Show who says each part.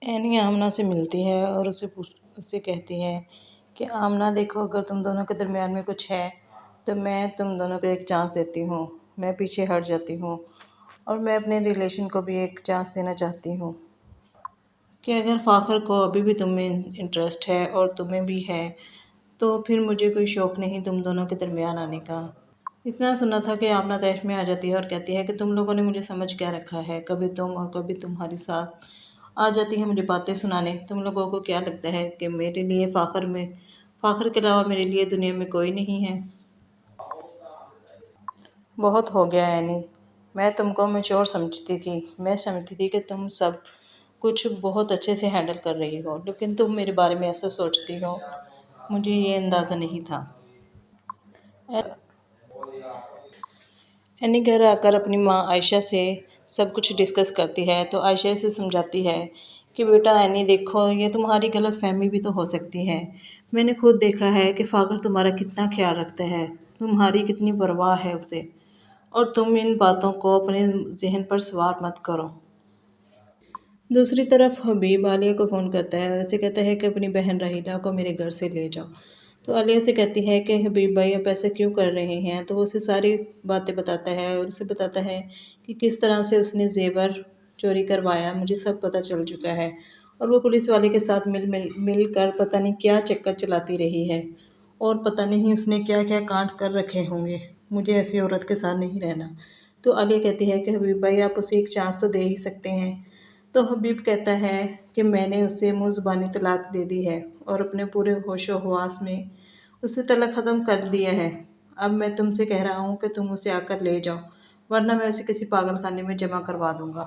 Speaker 1: Any Amna سے ملتی ہے اور اسے کہتی ہے کہ آمنہ دیکھو، اگر تم دونوں کے درمیان میں کچھ ہے تو میں تم دونوں کو ایک چانس دیتی ہوں، میں پیچھے ہٹ جاتی ہوں اور میں اپنے ریلیشن کو بھی ایک چانس دینا چاہتی ہوں کہ اگر فاخر کو ابھی بھی تم میں انٹرسٹ ہے اور تمہیں بھی ہے تو پھر مجھے کوئی شوق نہیں تم دونوں کے درمیان آنے کا۔ اتنا سنا تھا کہ آمنہ طیش میں آ جاتی ہے اور کہتی ہے کہ تم لوگوں نے مجھے سمجھ کیا رکھا ہے، کبھی تم اور کبھی تمہاری ساس آ جاتی ہے مجھے باتیں سنانے۔ تم لوگوں کو کیا لگتا ہے کہ میرے لیے فاخر کے علاوہ میرے لیے دنیا میں کوئی نہیں ہے؟ بہت ہو گیا اینی، میں تم کو میچور سمجھتی تھی، میں سمجھتی تھی کہ تم سب کچھ بہت اچھے سے ہینڈل کر رہی ہو، لیکن تم میرے بارے میں ایسا سوچتی ہو، مجھے یہ اندازہ نہیں تھا۔ اینی گھر آ کر اپنی ماں عائشہ سے سب کچھ ڈسکس کرتی ہے تو عائشہ اسے سمجھاتی ہے کہ بیٹا اینی دیکھو، یہ تمہاری غلط فہمی بھی تو ہو سکتی ہے، میں نے خود دیکھا ہے کہ فاخر تمہارا کتنا خیال رکھتا ہے، تمہاری کتنی پرواہ ہے اسے، اور تم ان باتوں کو اپنے ذہن پر سوار مت کرو۔ دوسری طرف حبیب عالیہ کو فون کرتا ہے اور اسے کہتا ہے کہ اپنی بہن راحیلہ کو میرے گھر سے لے جاؤ، تو عالیہ اسے کہتی ہے کہ حبیب بھائی آپ ایسا کیوں کر رہے ہیں، تو وہ اسے ساری باتیں بتاتا ہے اور اسے بتاتا ہے کہ کس طرح سے اس نے زیور چوری کروایا، مجھے سب پتہ چل چکا ہے، اور وہ پولیس والے کے ساتھ مل کر پتہ نہیں کیا چکر چلاتی رہی ہے، اور پتہ نہیں اس نے کیا کیا کانڈ کر رکھے ہوں گے، مجھے ایسی عورت کے ساتھ نہیں رہنا۔ تو عالیہ کہتی ہے کہ حبیب بھائی آپ اسے ایک چانس تو دے ہی سکتے ہیں، تو حبیب کہتا ہے کہ میں نے اسے منہ زبانی طلاق دے دی ہے اور اپنے پورے ہوش و حواس میں اسے طلاق ختم کر دیا ہے، اب میں تم سے کہہ رہا ہوں کہ تم اسے آ کر لے جاؤ، ورنہ میں اسے کسی پاگل خانے میں جمع کروا دوں گا۔